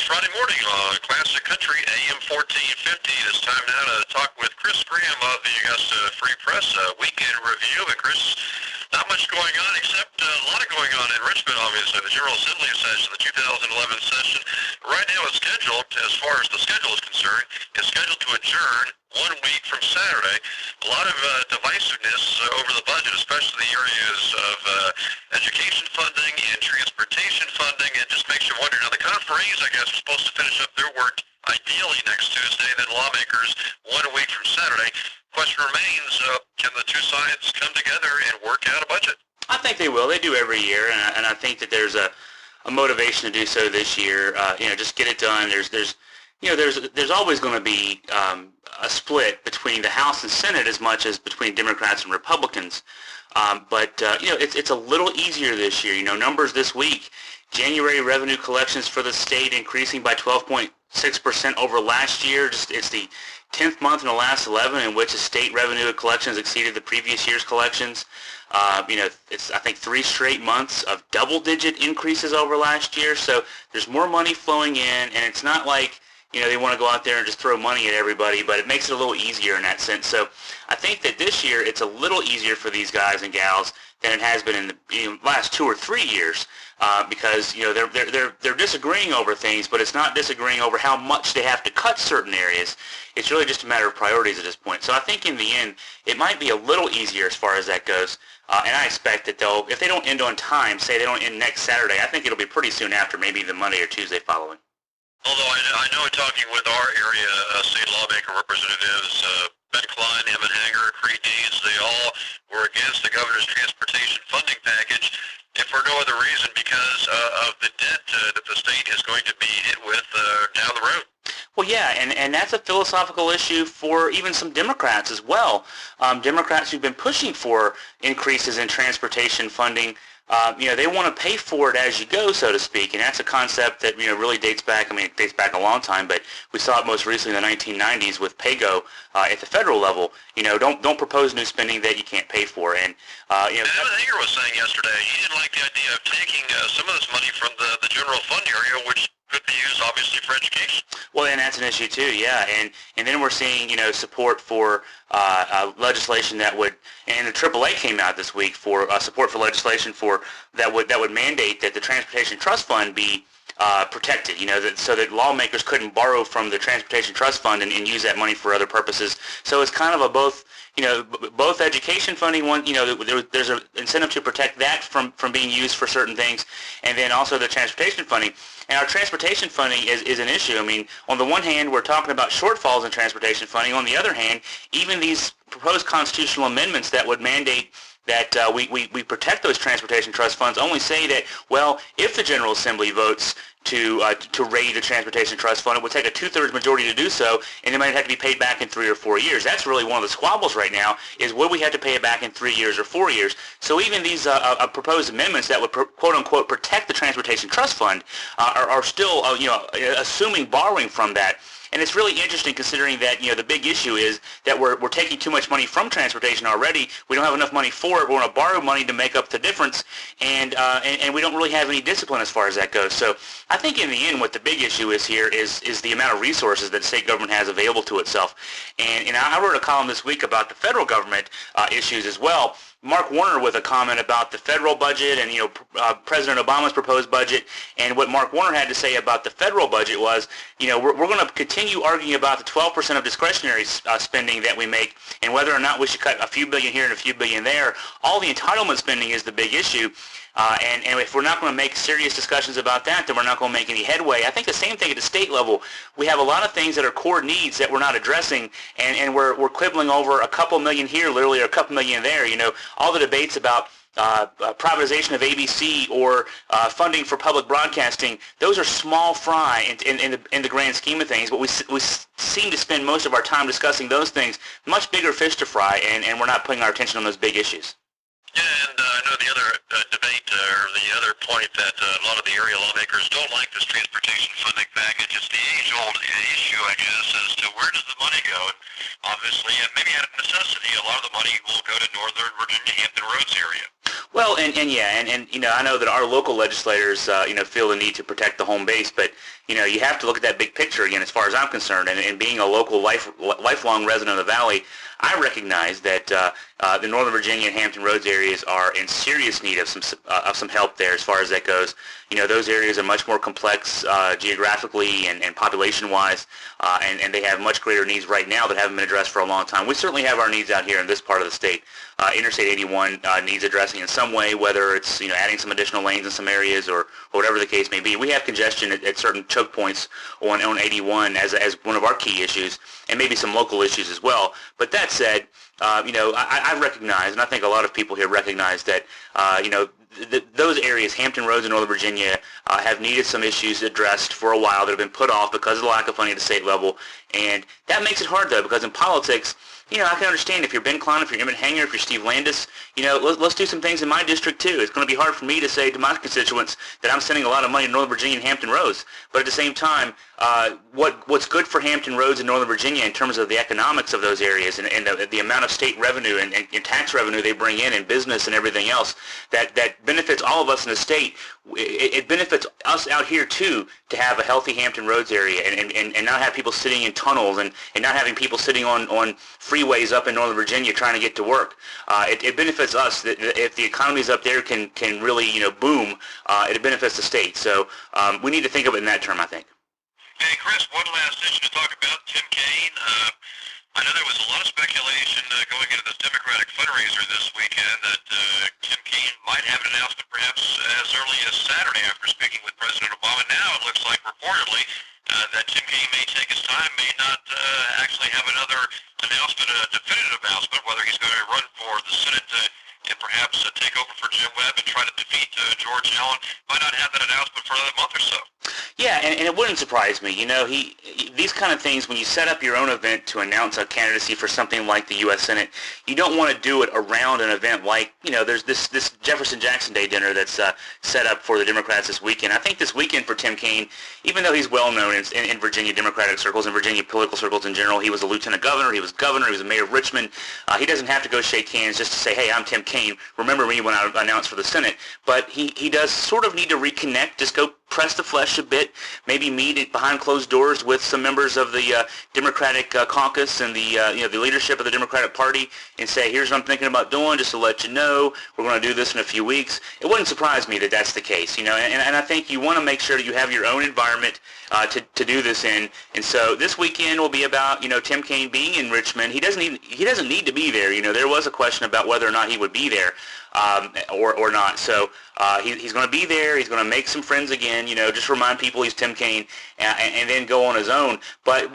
Friday morning on Classic Country AM 1450. It's time now to talk with Chris Graham of the Augusta Free Press weekend review. And Chris, not much going on except a lot of going on in Richmond, obviously. The General Assembly session, the 2011 session, right now is scheduled, as far as the schedule is concerned, is scheduled to adjourn 1 week from Saturday. A lot of divisiveness over the budget, especially the areas of education funding and transportation funding. It just makes you wonder. Now, the conferees, I guess, are supposed to finish up their work ideally next Tuesday, then lawmakers 1 week from Saturday. Question remains, can the two sides come together and work out a budget? I think they will. They do every year, and I think that there's a motivation to do so this year. Just get it done. There's always going to be a split between the House and Senate as much as between Democrats and Republicans. It's a little easier this year. Numbers this week, January revenue collections for the state increasing by 12.6% over last year. It's the 10th month in the last 11 in which the state revenue collections exceeded the previous year's collections. It's, I think, 3 straight months of double-digit increases over last year. So there's more money flowing in, and it's not like they want to go out there and just throw money at everybody, but it makes it a little easier in that sense. So I think that this year it's a little easier for these guys and gals than it has been in the last 2 or 3 years, because they're disagreeing over things, but it's not disagreeing over how much they have to cut certain areas. It's really just a matter of priorities at this point. So I think in the end it might be a little easier as far as that goes, and I expect that if they don't end on time, say they don't end next Saturday, I think it'll be pretty soon after, maybe the Monday or Tuesday following. Although I know talking with our area state lawmaker representatives, Ben Klein, Emmett Hanger, Creed Deeds, they all were against the governor's transportation funding package, if for no other reason because of the debt that the state is going to be hit with down the road. Well, yeah, and that's a philosophical issue for even some Democrats as well. Democrats who've been pushing for increases in transportation funding, they want to pay for it as you go, so to speak, and that's a concept that really dates back. It dates back a long time, but we saw it most recently in the 1990s with PAYGO at the federal level. Don't propose new spending that you can't pay for. And Emmett Hanger was saying yesterday he didn't like the idea of taking some of this money from the general fund area, which could be used obviously for education. Well, and that's an issue too, yeah. And then we're seeing support for legislation that would, and the AAA came out this week for support for legislation that would mandate that the Transportation Trust Fund be protected, so that lawmakers couldn't borrow from the Transportation Trust Fund and use that money for other purposes. So it's kind of a both education funding, there's an incentive to protect that from being used for certain things, and then also the transportation funding. And our transportation funding is an issue. On the one hand, we're talking about shortfalls in transportation funding. On the other hand, even these proposed constitutional amendments that would mandate that we protect those transportation trust funds only say that, well, if the General Assembly votes to raid the Transportation Trust Fund, it would take a 2/3 majority to do so, and it might have to be paid back in 3 or 4 years. That's really one of the squabbles right now, is would we have to pay it back in 3 years or 4 years? So even these proposed amendments that would quote-unquote protect the Transportation Trust Fund are still assuming borrowing from that. And it's really interesting considering that the big issue is that we're taking too much money from transportation already. We don't have enough money for it. We want to borrow money to make up the difference, and we don't really have any discipline as far as that goes. So I think in the end, what the big issue is here is the amount of resources that state government has available to itself. And I wrote a column this week about the federal government issues as well. Mark Warner with a comment about the federal budget and President Obama's proposed budget, and what Mark Warner had to say about the federal budget was, we're going to continue arguing about the 12% of discretionary spending that we make and whether or not we should cut a few billion here and a few billion there. All the entitlement spending is the big issue. And if we're not going to make serious discussions about that, then we're not going to make any headway. I think the same thing at the state level. We have a lot of things that are core needs that we're not addressing, and we're quibbling over a couple million here, literally, or a couple million there. All the debates about privatization of ABC or funding for public broadcasting, those are small fry in the grand scheme of things, but we seem to spend most of our time discussing those things. Much bigger fish to fry, and we're not putting our attention on those big issues. Yeah, and I know the other debate, or the other point that a lot of the area lawmakers don't like this transportation funding package. It's the age-old issue, I guess, as to where does the money go. And obviously, and maybe out of necessity, a lot of the money will go to Northern Virginia, Hampton Roads area. Well, and yeah, and I know that our local legislators, feel the need to protect the home base, but you have to look at that big picture again, as far as I'm concerned. And being a local lifelong resident of the Valley, I recognize that the Northern Virginia and Hampton Roads areas are in serious need of some help there, as far as that goes. Those areas are much more complex geographically and population-wise, and they have much greater needs right now that haven't been addressed for a long time. We certainly have our needs out here in this part of the state. Interstate 81 needs addressing in some way, whether it's adding some additional lanes in some areas or whatever the case may be. We have congestion at certain choke points on 81 as one of our key issues, and maybe some local issues as well. But that said, I recognize, and I think a lot of people here recognize that those areas, Hampton Roads and Northern Virginia, have needed some issues addressed for a while that have been put off because of the lack of funding at the state level. And that makes it hard, though, because in politics, I can understand if you're Ben Klein, if you're Emmett Hanger, if you're Steve Landis, let's do some things in my district, too. It's going to be hard for me to say to my constituents that I'm sending a lot of money to Northern Virginia and Hampton Roads. But at the same time, what's good for Hampton Roads and Northern Virginia in terms of the economics of those areas and the amount of state revenue and tax revenue they bring in and business and everything else that benefits all of us in the state, it benefits us out here, too, to have a healthy Hampton Roads area and not have people sitting in tunnels and not having people sitting on freeways up in Northern Virginia trying to get to work. It benefits us that if the economies up there can really boom, it benefits the state. So we need to think of it in that term, I think. Hey, Chris, one last issue to talk about, Tim Kaine. I know there was a lot of speculation going into this Democratic fundraiser this weekend that Tim Kaine might have an announcement perhaps as early as Saturday after speaking with President Obama. Now it looks like reportedly that Tim Kaine may take his time, may not actually have another announcement, a definitive announcement, whether he's going to run for the Senate and perhaps take over for Jim Webb and try to defeat George Allen. Might not have that announcement for another month or so. Yeah, and it wouldn't surprise me. These kind of things, when you set up your own event to announce a candidacy for something like the U.S. Senate, you don't want to do it around an event like, there's this Jefferson Jackson Day dinner that's set up for the Democrats this weekend. I think this weekend for Tim Kaine, even though he's well known in Virginia Democratic circles and Virginia political circles in general, he was a lieutenant governor, he was a mayor of Richmond. He doesn't have to go shake hands just to say, hey, I'm Tim Kaine, remember me when I announced for the Senate. But he does sort of need to reconnect, just go press the flesh a bit, maybe meet behind closed doors with some members of the Democratic caucus and the leadership of the Democratic Party and say, here's what I'm thinking about doing, just to let you know, we're going to do this in a few weeks. It wouldn't surprise me that that's the case, and I think you want to make sure that you have your own environment to do this in. And so this weekend will be about, Tim Kaine being in Richmond. He doesn't need to be there. There was a question about whether or not he would be there or not. So he's going to be there. He's going to make some friends again, just remind people he's Tim Kaine and then go on his own. But,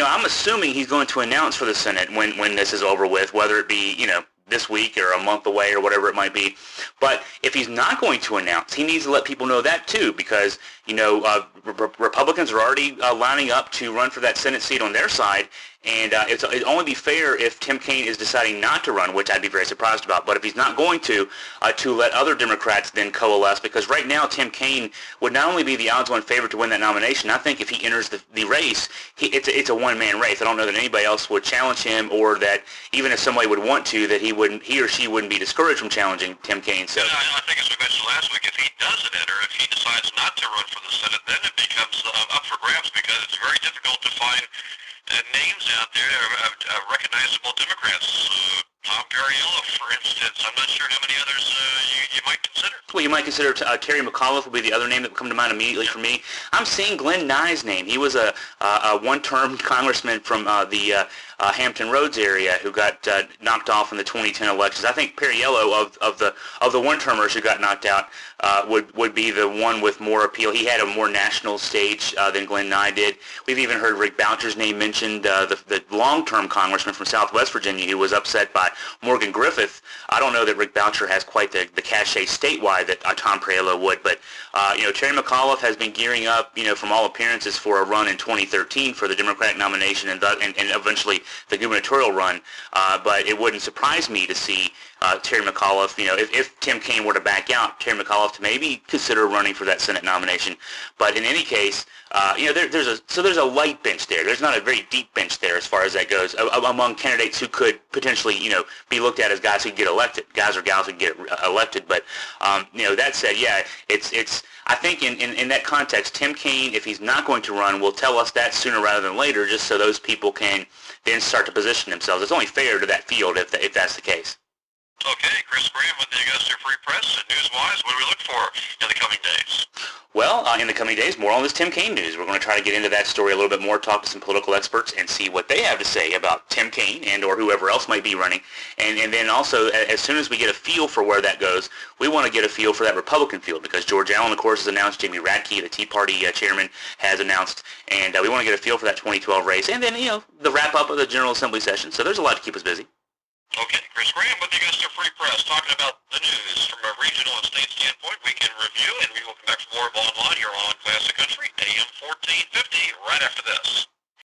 I'm assuming he's going to announce for the Senate when this is over with, whether it be, this week or a month away or whatever it might be. But if he's not going to announce, he needs to let people know that too, because Republicans are already lining up to run for that Senate seat on their side, and it'd only be fair if Tim Kaine is deciding not to run, which I'd be very surprised about. But if he's not going to let other Democrats then coalesce, because right now Tim Kaine would not only be the odds-on favorite to win that nomination. I think if he enters the race, it's a one-man race. I don't know that anybody else would challenge him, or that even if somebody would want to, that he or she wouldn't be discouraged from challenging Tim Kaine. So I think, as we mentioned last week, if he doesn't enter, if he decides not to run for the Senate, then it becomes up for grabs, because it's very difficult to find names out there of recognizable Democrats. Tom Perriello, for instance. I'm not sure how many others you might consider. Well, you might consider Terry McAuliffe would be the other name that would come to mind immediately for me. I'm seeing Glenn Nye's name. He was a one-term congressman from the Hampton Roads area who got knocked off in the 2010 elections. I think Perriello of the one-termers who got knocked out would be the one with more appeal. He had a more national stage than Glenn Nye did. We've even heard Rick Boucher's name mentioned, the long-term congressman from Southwest Virginia who was upset by Morgan Griffith. I don't know that Rick Boucher has quite the cachet statewide that Tom Perriello would, but Terry McAuliffe has been gearing up, from all appearances, for a run in 2013 for the Democratic nomination and eventually the gubernatorial run. But it wouldn't surprise me to see Terry McAuliffe, if Tim Kaine were to back out, Terry McAuliffe to maybe consider running for that Senate nomination. But in any case, there's a light bench there. There's not a very deep bench there as far as that goes among candidates who could potentially, be looked at as guys who get elected, guys or gals who get elected. But that said, yeah, it's. I think in that context, Tim Kaine, if he's not going to run, will tell us that sooner rather than later, just so those people can then start to position themselves. It's only fair to that field if that's the case. Okay, Chris Graham with the Augusta Free Press. And news-wise, what do we look for in the coming days? Well, in the coming days, more on this Tim Kaine news. We're going to try to get into that story a little bit more, talk to some political experts, and see what they have to say about Tim Kaine and or whoever else might be running. And then also, as soon as we get a feel for where that goes, we want to get a feel for that Republican field, because George Allen, of course, has announced, Jamie Radke, the Tea Party chairman, has announced, and we want to get a feel for that 2012 race, and then, the wrap-up of the General Assembly session. So there's a lot to keep us busy. Okay, Chris Graham with the Augusta Free Press talking about the news from a regional and state standpoint. We can review, and we will come back for more of Online here on Classic Country, AM 1450, right after this.